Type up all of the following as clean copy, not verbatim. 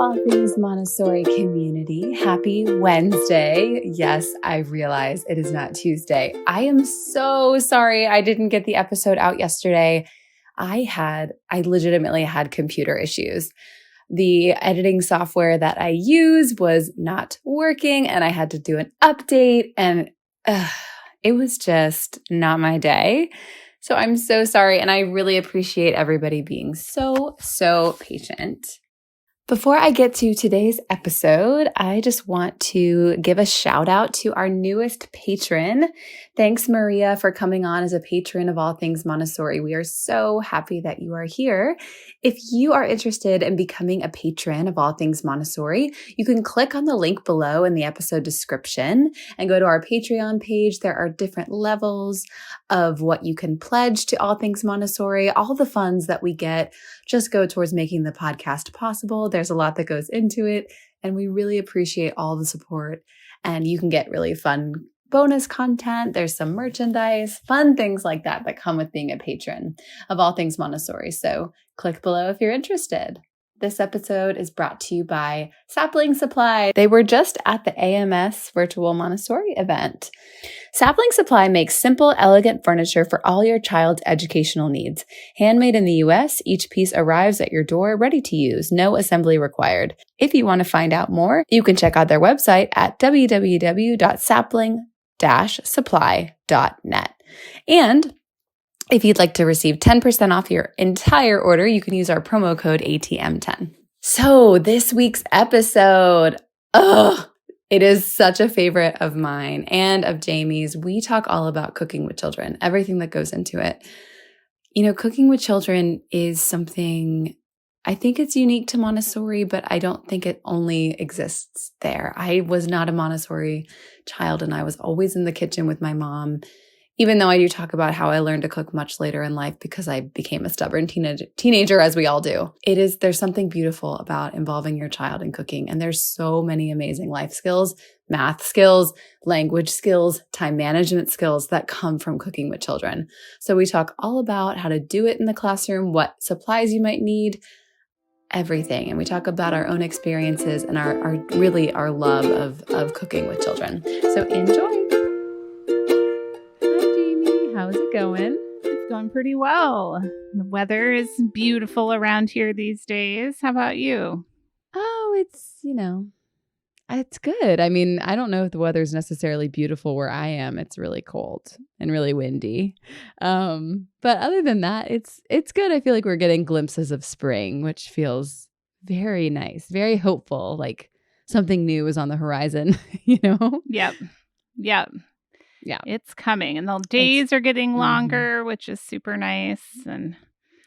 All Things Montessori community. Happy Wednesday. Yes, I realize it is not Tuesday. I am so sorry I didn't get the episode out yesterday. I legitimately had computer issues. The editing software that I use was not working and I had to do an update and it was just not my day. So I'm so sorry. And I really appreciate everybody being so patient. Before I get to today's episode, I just want to give a shout out to our newest patron. Thanks, Maria, for coming on as a patron of All Things Montessori. We are so happy that you are here. If you are interested in becoming a patron of All Things Montessori, you can click on the link below in the episode description and go to our Patreon page. There are different levels of what you can pledge to All Things Montessori. All the funds that we get just go towards making the podcast possible. There's a lot that goes into it, and we really appreciate all the support. And you can get really fun bonus content. There's some merchandise, fun things like that come with being a patron of All Things Montessori. So click below if you're interested. This episode is brought to you by Sapling Supply. They were just at the AMS Virtual Montessori event. Sapling Supply makes simple, elegant furniture for all your child's educational needs. Handmade in the US, each piece arrives at your door ready to use, no assembly required. If you want to find out more, you can check out their website at www.sapling-supply.net. And if you'd like to receive 10% off your entire order, you can use our promo code ATM10. So this week's episode, it is such a favorite of mine and of Jamie's. We talk all about cooking with children, everything that goes into it. You know, cooking with children is something, I think it's unique to Montessori, but I don't think it only exists there. I was not a Montessori child, and I was always in the kitchen with my mom. Even though I do talk about how I learned to cook much later in life because I became a stubborn teenager, as we all do. There's something beautiful about involving your child in cooking. And there's so many amazing life skills, math skills, language skills, time management skills that come from cooking with children. So we talk all about how to do it in the classroom, what supplies you might need, everything. And we talk about our own experiences and our love of cooking with children. So enjoy. How's it going? It's going pretty well. The weather is beautiful around here these days. How about you? Oh, it's good. I mean, I don't know if the weather's necessarily beautiful where I am. It's really cold and really windy. But other than that, it's good. I feel like we're getting glimpses of spring, which feels very nice, very hopeful, like something new is on the horizon, you know? Yep. Yeah, it's coming, and the days are getting longer, which is super nice. And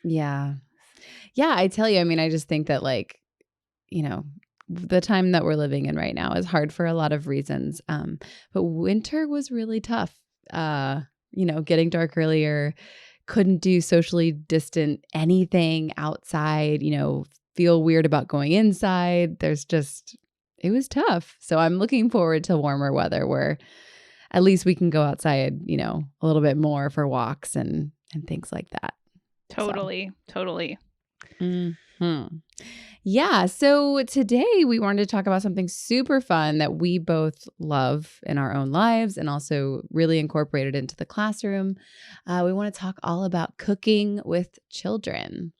yeah, I tell you, I mean, I just think that, like, you know, the time that we're living in right now is hard for a lot of reasons. But winter was really tough. Getting dark earlier, couldn't do socially distant anything outside. Feel weird about going inside. It was tough. So I'm looking forward to warmer weather where at least we can go outside, a little bit more for walks and things like that. Totally. Mm-hmm. Yeah. So today we wanted to talk about something super fun that we both love in our own lives and also really incorporated into the classroom. We want to talk all about cooking with children.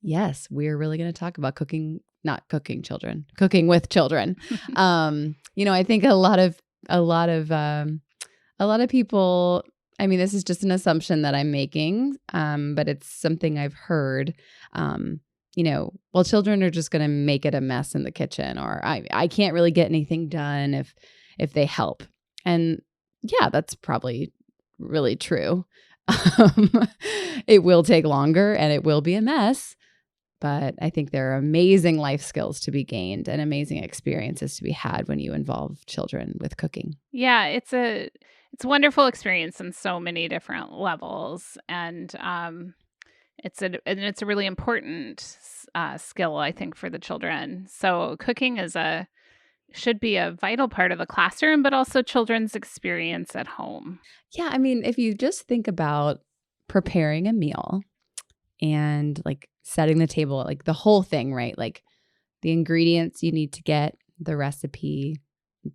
Yes, we're really going to talk about cooking with children. I think a lot of people, I mean, this is just an assumption that I'm making, but it's something I've heard, children are just going to make it a mess in the kitchen, or I can't really get anything done if they help. And yeah, that's probably really true. It will take longer and it will be a mess. But I think there are amazing life skills to be gained and amazing experiences to be had when you involve children with cooking. Yeah, it's a wonderful experience in so many different levels, and it's a really important skill, I think, for the children. So cooking should be a vital part of the classroom, but also children's experience at home. Yeah, I mean, if you just think about preparing a meal and like setting the table, like the whole thing, right? Like the ingredients you need to get, the recipe.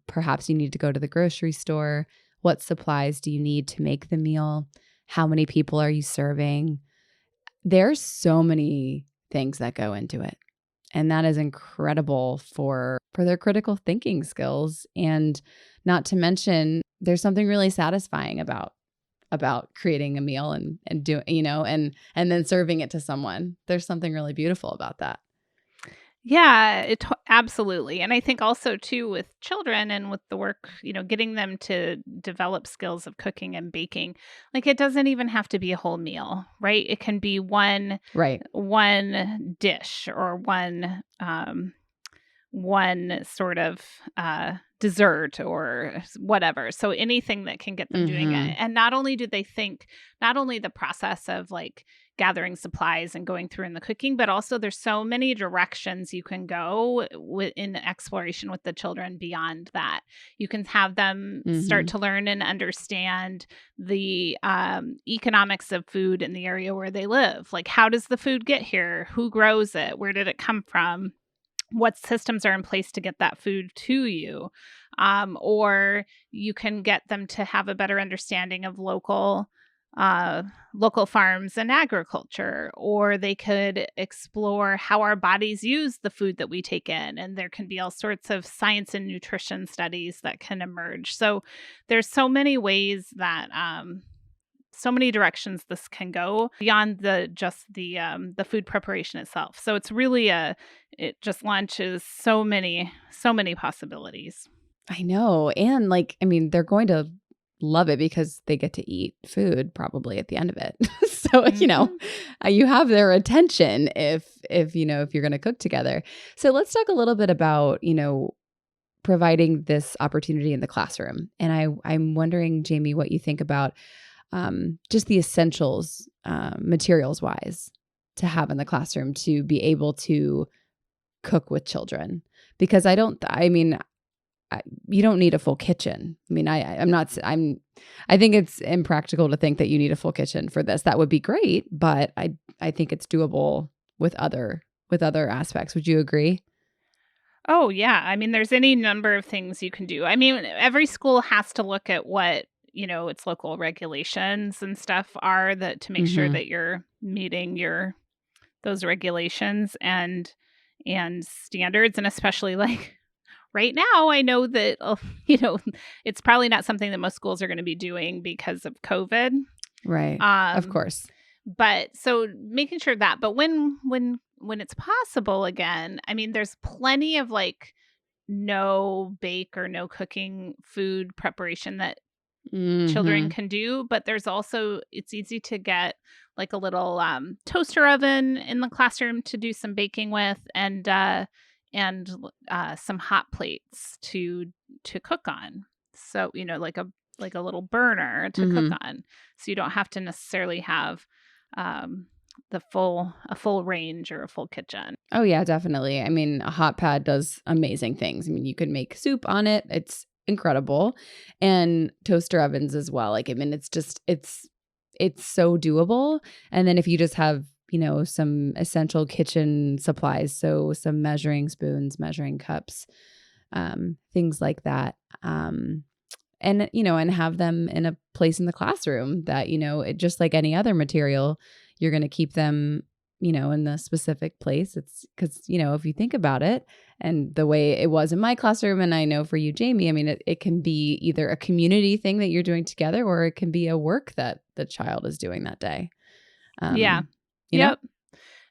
Perhaps you need to go to the grocery store. What supplies do you need to make the meal? How many people are you serving? There's so many things that go into it. And that is incredible for their critical thinking skills. And not to mention, there's something really satisfying about creating a meal and doing, and then serving it to someone. There's something really beautiful about that. Yeah, absolutely. And I think also too with children and with the work, getting them to develop skills of cooking and baking, like it doesn't even have to be a whole meal, right? It can be one dish or one sort of dessert or whatever. So anything that can get them doing it. And not only do they think, not only the process of like gathering supplies and going through in the cooking, but also there's so many directions you can go in exploration with the children beyond that. You can have them start to learn and understand the economics of food in the area where they live. Like, how does the food get here? Who grows it? Where did it come from? What systems are in place to get that food to you? Or you can get them to have a better understanding of local farms and agriculture, or they could explore how our bodies use the food that we take in. And there can be all sorts of science and nutrition studies that can emerge. So there's so many ways that so many directions this can go beyond the food preparation itself. So it's really it just launches so many possibilities. I know. And they're going to love it because they get to eat food probably at the end of it. So, you have their attention if you're going to cook together. So let's talk a little bit about, providing this opportunity in the classroom. And I'm wondering, Jamie, what you think about just the essentials, materials wise, to have in the classroom to be able to cook with children. Because you don't need a full kitchen. I think it's impractical to think that you need a full kitchen for this. That would be great, but I think it's doable with other aspects. Would you agree? Oh yeah. There's any number of things you can do. Every school has to look at what, its local regulations and stuff are to make sure that you're meeting those regulations and standards. And especially like right now, I know that, it's probably not something that most schools are going to be doing because of COVID. Right. Of course. But so making sure that, but when it's possible again, there's plenty of like no bake or no cooking food preparation that children can do. But there's also, it's easy to get like a little toaster oven in the classroom to do some baking with, and some hot plates to cook on. So, like a little burner to cook on. So you don't have to necessarily have a full range or a full kitchen. Oh yeah, definitely. A hot pad does amazing things. You could make soup on it. It's incredible. And toaster ovens as well. It's so doable. And then if you just have some essential kitchen supplies. So some measuring spoons, measuring cups, things like that. And have them in a place in the classroom that, it just like any other material, you're going to keep them, in the specific place. It's because, if you think about it and the way it was in my classroom, and I know for you, Jamie, it can be either a community thing that you're doing together, or it can be a work that the child is doing that day. Yeah. Yep.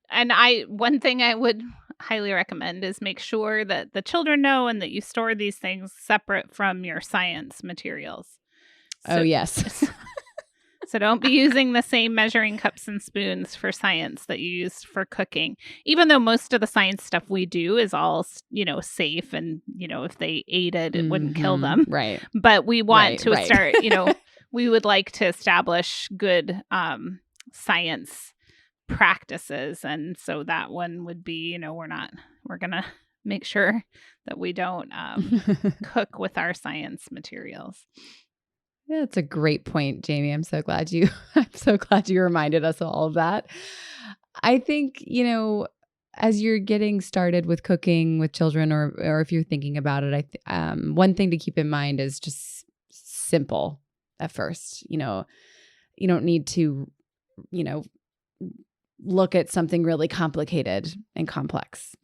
And one thing I would highly recommend is make sure that the children know and that you store these things separate from your science materials. Oh, yes. So don't be using the same measuring cups and spoons for science that you use for cooking, even though most of the science stuff we do is all, safe and, if they ate it, it wouldn't kill them. Right. But we want to start, we would like to establish good science practices. And so that one would be, we're going to make sure that we don't cook with our science materials. Yeah, that's a great point, Jamie. I'm so glad you reminded us of all of that. I think, as you're getting started with cooking with children, or if you're thinking about it, one thing to keep in mind is just simple at first. You don't need to, look at something really complicated and complex.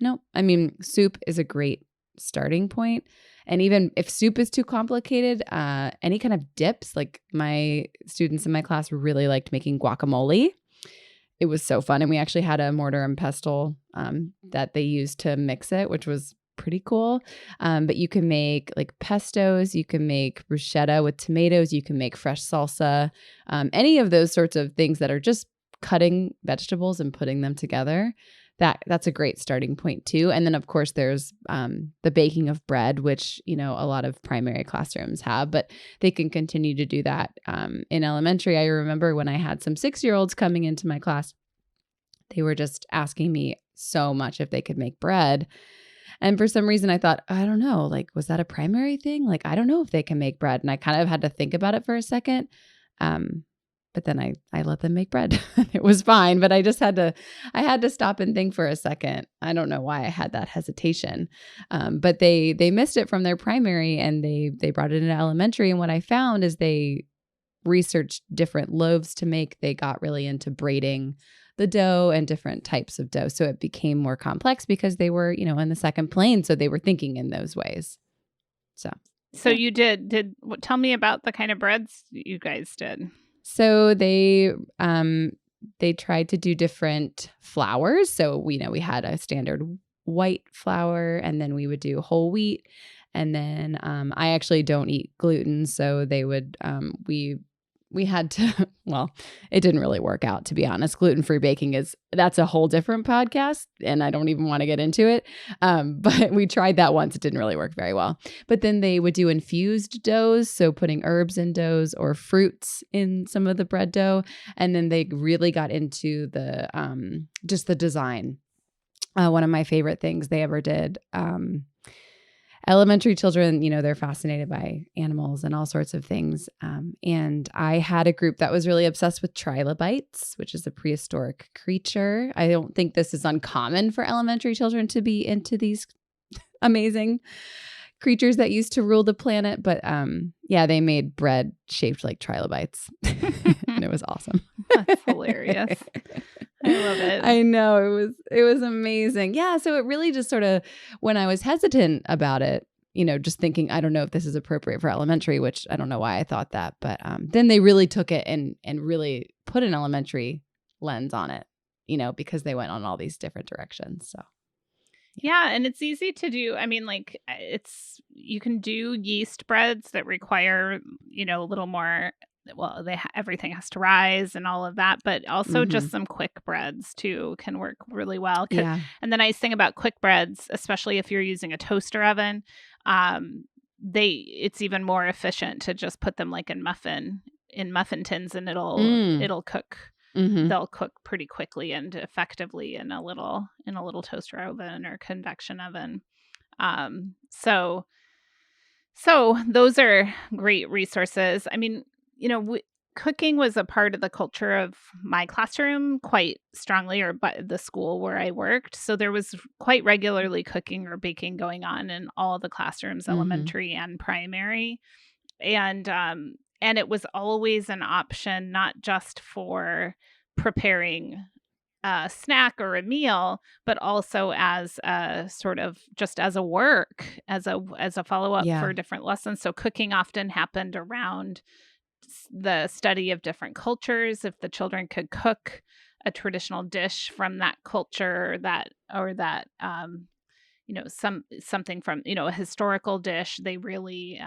No, I mean, soup is a great starting point. And even if soup is too complicated, any kind of dips, like my students in my class really liked making guacamole. It was so fun. And we actually had a mortar and pestle that they used to mix it, which was pretty cool. But you can make like pestos, you can make bruschetta with tomatoes, you can make fresh salsa, any of those sorts of things that are just cutting vegetables and putting them together. That's a great starting point too. And then of course there's the baking of bread, which, a lot of primary classrooms have, but they can continue to do that. In elementary, I remember when I had some 6-year-olds coming into my class, they were just asking me so much if they could make bread. And for some reason I thought, I don't know, like, was that a primary thing? Like, I don't know if they can make bread. And I kind of had to think about it for a second. But then I let them make bread. It was fine, but I had to stop and think for a second. I don't know why I had that hesitation. But they missed it from their primary and they brought it into elementary. And what I found is they researched different loaves to make. They got really into braiding the dough and different types of dough. So it became more complex because they were, in the second plane. So they were thinking in those ways. So you tell me about the kind of breads you guys did. So they tried to do different flours. So we had a standard white flour, and then we would do whole wheat. And then I actually don't eat gluten, so they would we had to, well, it didn't really work out, to be honest. Gluten-free baking that's a whole different podcast, and I don't even want to get into it. But we tried that once. It didn't really work very well. But then they would do infused doughs, so putting herbs in doughs or fruits in some of the bread dough. And then they really got into the just the design. One of my favorite things they ever did. Elementary children, they're fascinated by animals and all sorts of things. And I had a group that was really obsessed with trilobites, which is a prehistoric creature. I don't think this is uncommon for elementary children to be into these amazing creatures that used to rule the planet. But they made bread shaped like trilobites. And it was awesome. That's hilarious. I love it. I know, it was amazing. Yeah, so it really just sort of, when I was hesitant about it, just thinking, I don't know if this is appropriate for elementary, which I don't know why I thought that, but then they really took it and really put an elementary lens on it, because they went on all these different directions. So yeah, and it's easy to do. I mean, like, you can do yeast breads that require, a little more. Well, everything has to rise and all of that, but also just some quick breads too can work really well. Yeah. And the nice thing about quick breads, especially if you're using a toaster oven, it's even more efficient to just put them like in muffin tins, and it'll cook. Mm-hmm. They'll cook pretty quickly and effectively in a little toaster oven or convection oven. So those are great resources. I mean, cooking was a part of the culture of my classroom quite strongly, or the school where I worked. So there was quite regularly cooking or baking going on in all the classrooms, elementary and primary. And it was always an option, not just for preparing a snack or a meal, but also as a sort of just as a work, as a follow-up for different lessons. So cooking often happened around the study of different cultures. If the children could cook a traditional dish from that culture, something from, a historical dish, they really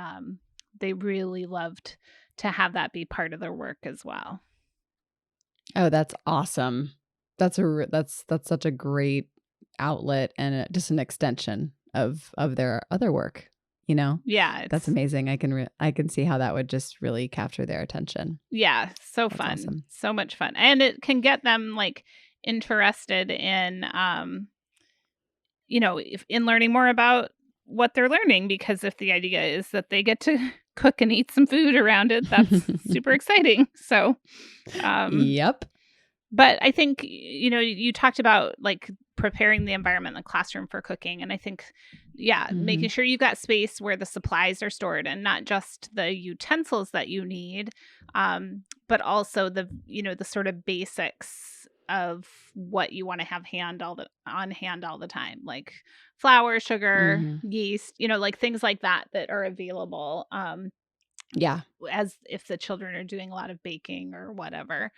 loved to have that be part of their work as well. Oh, that's awesome. That's such a great outlet and just an extension of their other work. Yeah, that's amazing. I can see how that would just really capture their attention. Yeah, so fun. Awesome. So much fun. And it can get them like interested in in learning more about what they're learning, because if the idea is that they get to cook and eat some food around it, that's super exciting. So yep. But I think, you talked about like preparing the environment in the classroom for cooking. And I think, Mhm. making sure you've got space where the supplies are stored and not just the utensils that you need, but also the sort of basics of what you want to have on hand all the time, like flour, sugar, Mhm. yeast, like things like that that are available, Yeah. as if the children are doing a lot of baking or whatever.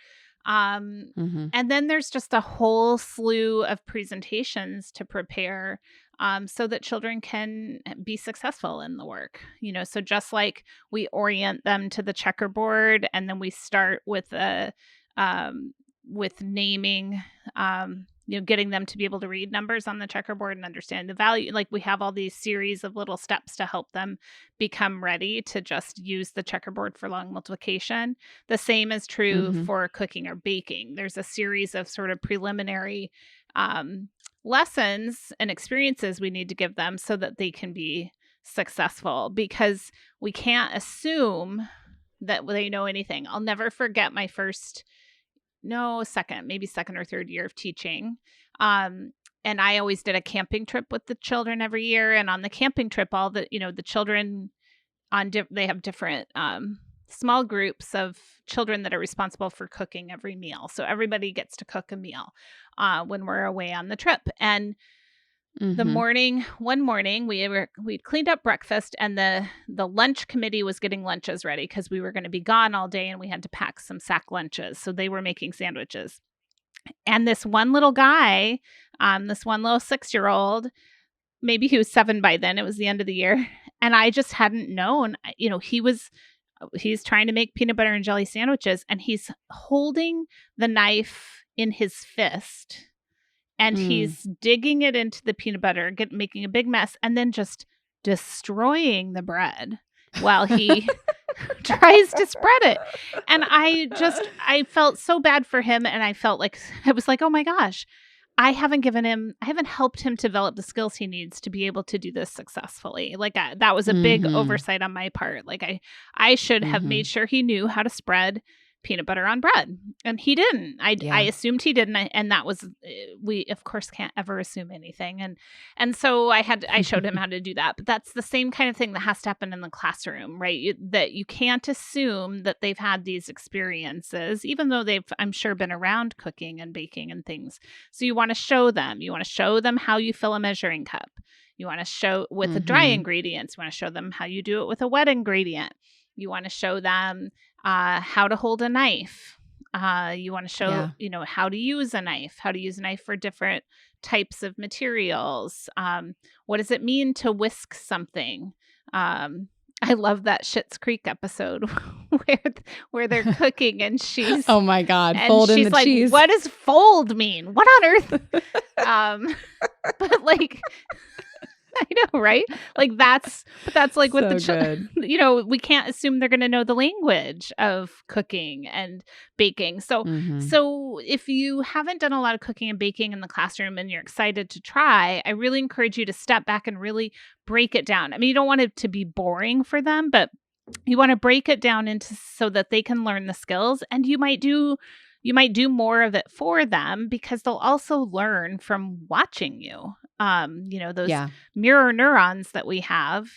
Um, Mhm. and then there's just a whole slew of presentations to prepare, so that children can be successful in the work. So just like we orient them to the checkerboard, and then we start with naming, getting them to be able to read numbers on the checkerboard and understand the value. Like, we have all these series of little steps to help them become ready to just use the checkerboard for long multiplication. The same is true Mhm. for cooking or baking. There's a series of sort of preliminary, lessons and experiences we need to give them so that they can be successful, because we can't assume that they know anything. I'll never forget my first, no, second or third year of teaching. Um, and I always did a camping trip with the children every year. And on the camping trip, all the children they have different, small groups of children that are responsible for cooking every meal. So everybody gets to cook a meal, when we're away on the trip. And Mhm. one morning, we'd cleaned up breakfast, and the lunch committee was getting lunches ready because we were going to be gone all day, and we had to pack some sack lunches. So they were making sandwiches. And this one little guy, this one little 6-year-old, maybe he was 7 by then, it was the end of the year, and I just hadn't known. He's trying to make peanut butter and jelly sandwiches, and he's holding the knife in his fist, and Mm. he's digging it into the peanut butter, making a big mess, and then just destroying the bread while he tries to spread it. And I felt so bad for him, and I was like, "Oh my gosh, I haven't helped him develop the skills he needs to be able to do this successfully." Like, that was a big Mhm. oversight on my part. Like, I should have made Mhm. sure he knew how to spread peanut butter on bread, and he didn't. I Yeah. assumed he didn't, and that was, we of course can't ever assume anything. And so I showed him how to do that. But that's the same kind of thing that has to happen in the classroom, right? That you can't assume that they've had these experiences, even though they've, I'm sure, been around cooking and baking and things. So you want to show them. You want to show them how you fill a measuring cup. You want to show with the dry Mhm. ingredients. You want to show them how you do it with a wet ingredient. You want to show them, how to hold a knife. You want to show, Yeah. how to use a knife, for different types of materials. What does it mean to whisk something? I love that Schitt's Creek episode where they're cooking, and Oh my God, and fold in the she's like, cheese. "What does fold mean? What on earth?" Um, but like, I know, right? Like, that's like what the So good. we can't assume they're going to know the language of cooking and baking. So, Mhm. if you haven't done a lot of cooking and baking in the classroom and you're excited to try, I really encourage you to step back and really break it down. I mean, you don't want it to be boring for them, but you want to break it down into so that they can learn the skills, and you might do more of it for them because they'll also learn from watching you. Those Yeah. mirror neurons that we have,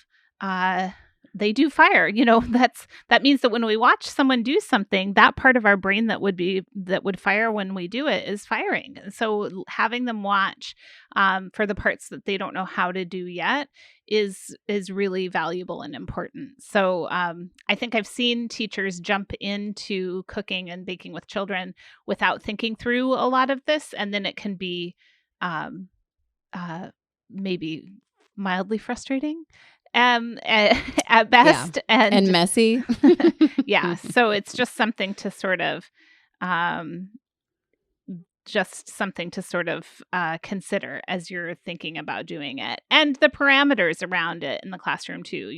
uh they do fire. That means that when we watch someone do something, that part of our brain that would fire when we do it is firing. And so having them watch, for the parts that they don't know how to do yet, is really valuable and important. So, I think I've seen teachers jump into cooking and baking with children without thinking through a lot of this, and then it can be, um, uh, maybe mildly frustrating, at Yeah. best. And And messy. yeah, so it's um, just something to sort of, consider as you're thinking about doing it, and the parameters around it in the classroom too.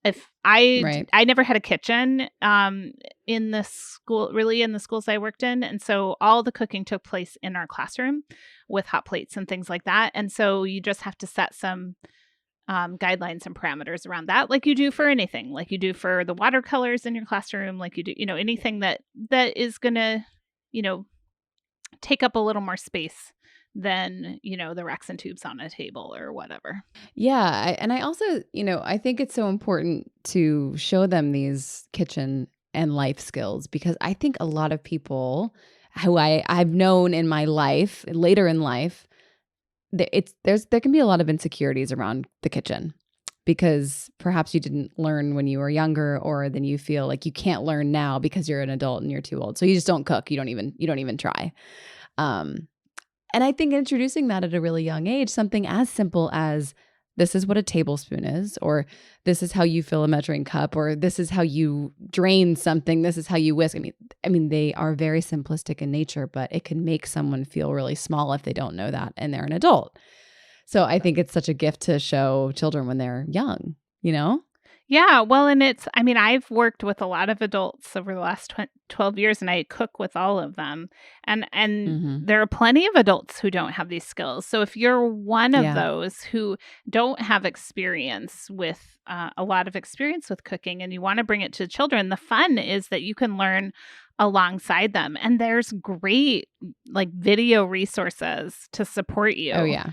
If Right. I never had a kitchen, in the school, really, in the schools I worked in, and so all the cooking took place in our classroom with hot plates and things like that. And so you just have to set some, guidelines and parameters around that, like you do for anything, like you do for the watercolors in your classroom, like you do, anything that is gonna, you know take up a little more space than, the Rex and tubes on a table or whatever. Yeah. And I also, I think it's so important to show them these kitchen and life skills because I think a lot of people who I've known in my life, later in life, there can be a lot of insecurities around the kitchen because perhaps you didn't learn when you were younger, or then you feel like you can't learn now because you're an adult and you're too old. So you just don't cook. You don't even try. Um, and I think introducing that at a really young age, something as simple as this is what a tablespoon is, or this is how you fill a measuring cup, or this is how you drain something, this is how you whisk. I mean, they are very simplistic in nature, but it can make someone feel really small if they don't know that and they're an adult. So I think it's such a gift to show children when they're young, you know? Yeah, well, and I've worked with a lot of adults over the last 12 years, and I cook with all of them. And Hmm. there are plenty of adults who don't have these skills. So if you're one of Yeah. those who don't have experience with a lot of experience with cooking and you want to bring it to children, the fun is that you can learn alongside them. And there's great like video resources to support Oh, you yeah.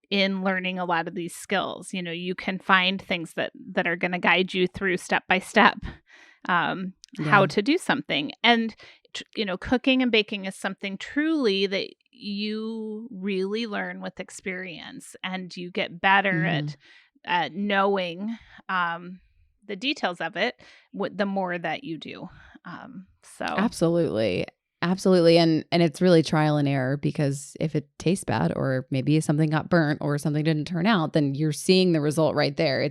in learning a lot of these skills. You can find things that are going to guide you through step by step how Yeah. to do something. And cooking and baking is something truly that you really learn with experience, and you get better Hmm. at knowing the details of it the more that you do. So Absolutely. Absolutely. And it's really trial and error because if it tastes bad or maybe something got burnt or something didn't turn out, then you're seeing the result right there.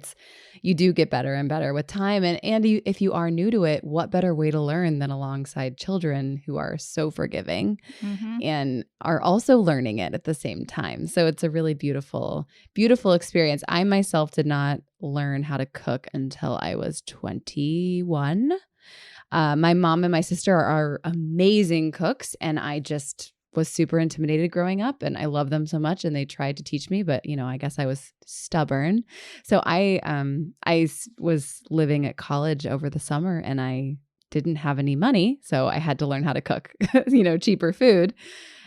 You do get better and better with time. And if you are new to it, what better way to learn than alongside children who are so forgiving mhm. and are also learning it at the same time. So it's a really beautiful, beautiful experience. I myself did not learn how to cook until I was 21. My mom and my sister are amazing cooks, and I just was super intimidated growing up, and I love them so much, and they tried to teach me, but I guess I was stubborn. So was living at college over the summer, and I didn't have any money, so I had to learn how to cook, cheaper food,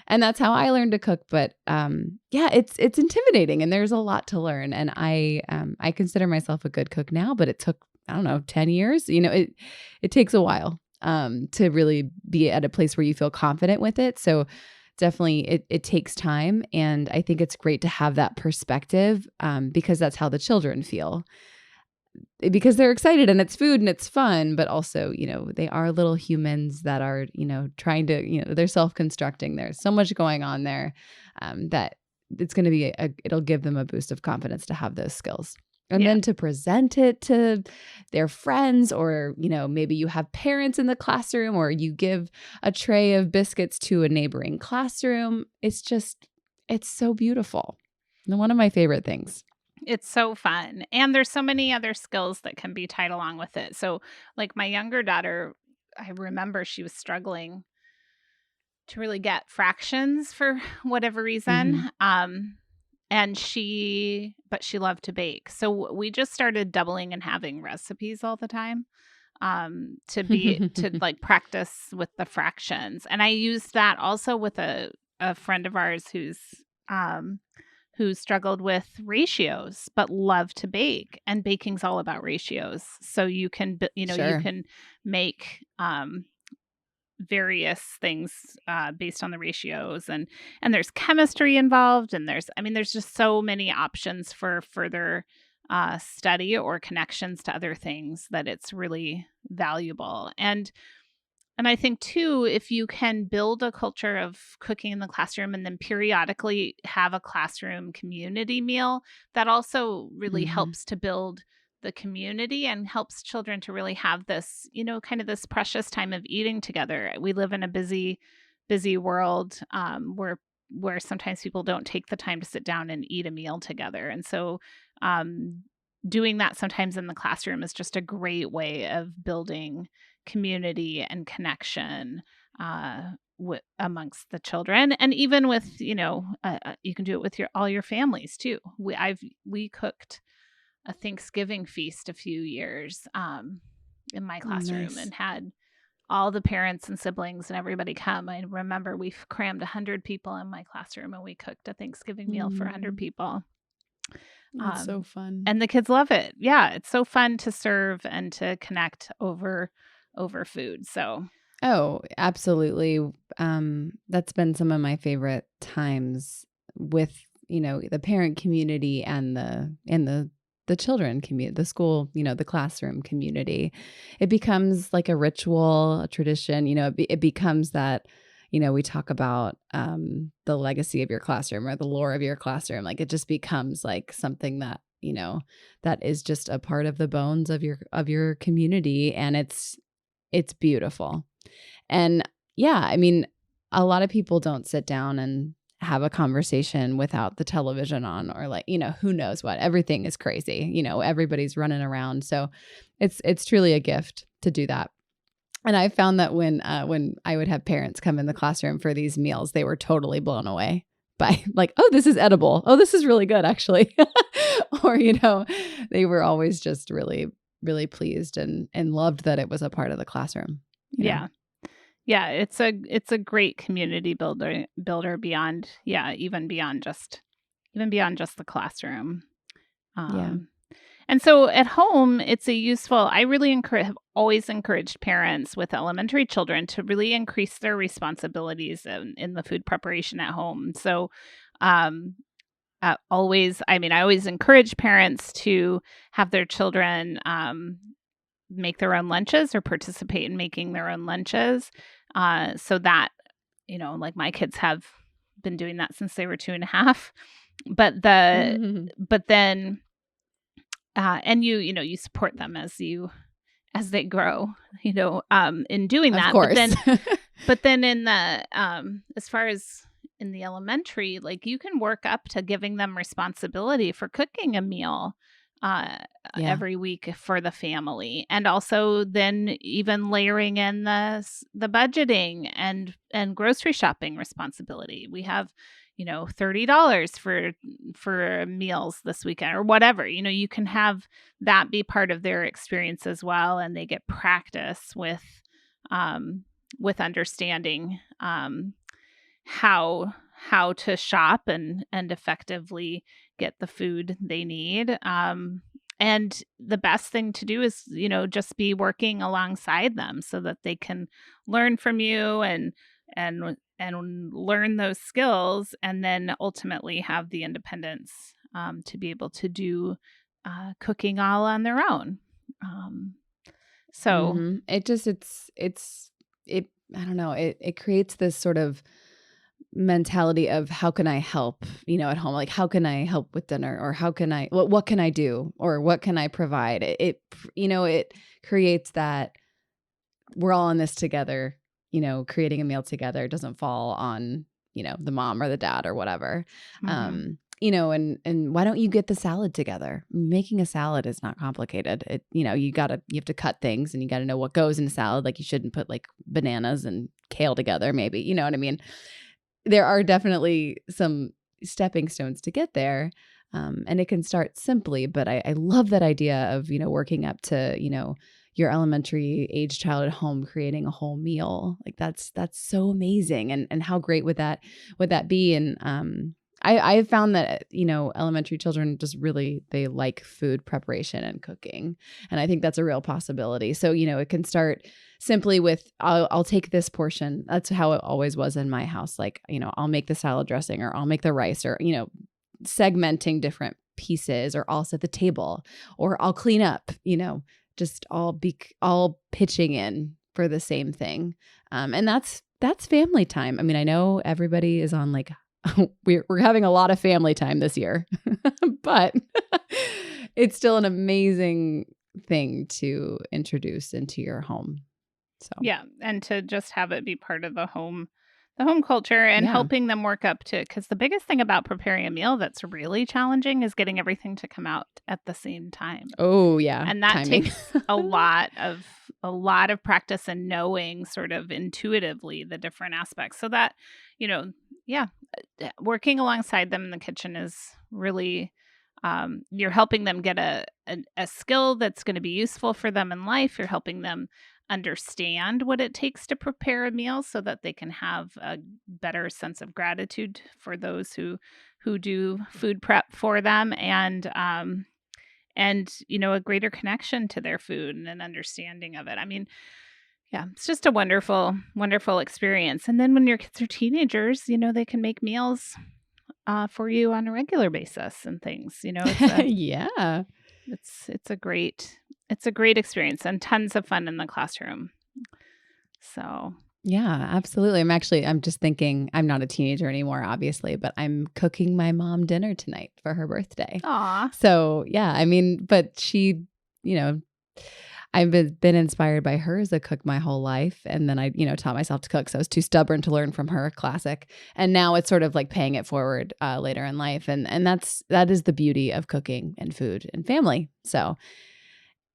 and that's how I learned to cook. But yeah, it's intimidating, and there's a lot to learn. And I consider myself a good cook now, but it took, I don't know, 10 years. It takes a while to really be at a place where you feel confident with it. So definitely it takes time, and I think it's great to have that perspective because that's how the children feel, because they're excited and it's food and it's fun, but also, they are little humans that are, trying to, they're self-constructing. There's so much going on there that it's going to be it'll give them a boost of confidence to have those skills. And Yeah. then to present it to their friends, or, maybe you have parents in the classroom, or you give a tray of biscuits to a neighboring classroom. It's so beautiful. And one of my favorite things. It's so fun. And there's so many other skills that can be tied along with it. So, like my younger daughter, I remember she was struggling to really get fractions for whatever Hmm. reason. But she loved to bake. So we just started doubling and having recipes all the time to like practice with the fractions. And I used that also with a friend of ours um who struggled with ratios but loved to bake, and baking's all about ratios. So you Sure. can make various things based on the ratios, and there's chemistry involved, and there's just so many options for further study or connections to other things that it's really valuable. And I think too, if you can build a culture of cooking in the classroom and then periodically have a classroom community meal, that also really Hmm. helps to build the community and helps children to really have this, kind of this precious time of eating together. We live in a busy, busy world where sometimes people don't take the time to sit down and eat a meal together. And so um, doing that sometimes in the classroom is just a great way of building community and connection amongst the children, and even with you can do it with all your families too. We cooked a Thanksgiving feast a few years in my Oh, classroom nice. and had all the parents and siblings and everybody come. I remember we crammed 100 people in my classroom and we cooked a Thanksgiving meal for 100 people. That's so fun. And the kids love it. Yeah, it's so fun to serve and to connect over food. So, Oh, absolutely. That's been some of my favorite times with, the parent community and the children community, the school, the classroom community. It becomes like a ritual, a tradition, it becomes that, we talk about the legacy of your classroom or the lore of your classroom. Like it just becomes like something that, that is just a part of the bones of your community. And it's beautiful. And yeah, I mean, a lot of people don't sit down and have a conversation without the television on, or like, who knows what. Everything is crazy. Everybody's running around. So it's truly a gift to do that. And I found that when I would have parents come in the classroom for these meals, they were totally blown away by like, oh, this is edible. Oh, this is really good, actually. Or, they were always just really, really pleased and loved that it was a part of the classroom. Yeah. Yeah, it's a great community builder beyond, even beyond just the classroom. Yeah. And so at home, it's I really have always encouraged parents with elementary children to really increase their responsibilities in the food preparation at home. So, I always encourage parents to have their children make their own lunches or participate in making their own lunches. So that, like my kids have been doing that since they were 2.5, but then, and you support them as they grow, in doing that. Of course. But then in the, as far as in the elementary, like you can work up to giving them responsibility for cooking a meal every week for the family, and also then even layering in the budgeting and grocery shopping responsibility. We have $30 for meals this weekend or whatever. You can have that be part of their experience as well, and they get practice with understanding how to shop and effectively get the food they need. And the best thing to do is, just be working alongside them so that they can learn from you and learn those skills, and then ultimately have the independence to be able to do cooking all on their own. I don't know, it creates this sort of mentality of how can I help, at home? Like, how can I help with dinner, or how can I, what can I do, or what can I provide? It creates that we're all in this together, creating a meal together. It doesn't fall on, the mom or the dad or whatever. Mm-hmm. And why don't you get the salad together? Making a salad is not complicated. You have to cut things, and you got to know what goes in a salad. Like, you shouldn't put like bananas and kale together, maybe, you know what I mean? There are definitely some stepping stones to get there. And it can start simply, but I love that idea of, working up to, your elementary age child at home, creating a whole meal. Like that's so amazing. And how great would that be? And, I've found that, elementary children just really, they like food preparation and cooking. And I think that's a real possibility. So, it can start simply with, I'll take this portion. That's how it always was in my house. Like, I'll make the salad dressing, or I'll make the rice, or, segmenting different pieces, or I'll set the table, or I'll clean up, just all pitching in for the same thing. And that's family time. I mean, I know everybody is on like, we're having a lot of family time this year, but it's still an amazing thing to introduce into your home. So yeah, and to just have it be part of the home culture, and helping them work up to, because the biggest thing about preparing a meal that's really challenging is getting everything to come out at the same time. Oh yeah, and that takes a lot of practice and knowing sort of intuitively the different aspects, so that working alongside them in the kitchen is really you're helping them get a skill that's going to be useful for them in life. You're helping them understand what it takes to prepare a meal so that they can have a better sense of gratitude for those who do food prep for them, and a greater connection to their food and an understanding of it. I mean, yeah, it's just a wonderful, wonderful experience. And then when your kids are teenagers, they can make meals for you on a regular basis and things. Yeah. It's a great experience and tons of fun in the classroom. So Yeah, absolutely. I'm just thinking, I'm not a teenager anymore, obviously, but I'm cooking my mom dinner tonight for her birthday. aw, So yeah, I mean, but she, I've been inspired by her as a cook my whole life. And then I, taught myself to cook. So I was too stubborn to learn from her, classic. And now it's sort of like paying it forward later in life. And that is the beauty of cooking and food and family. So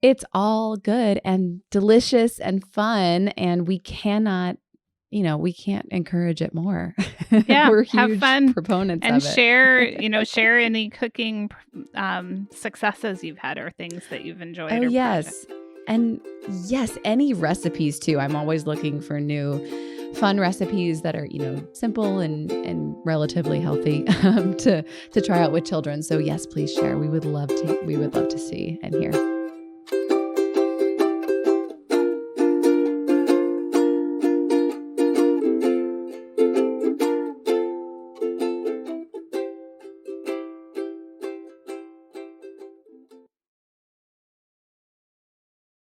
it's all good and delicious and fun. And we can't encourage it more. yeah, We're have huge fun proponents and of it. share any cooking successes you've had or things that you've enjoyed. Oh, or yes. And yes, any recipes too. I'm always looking for new fun recipes that are, simple and relatively healthy to try out with children. So yes, please share. We would love to see and hear.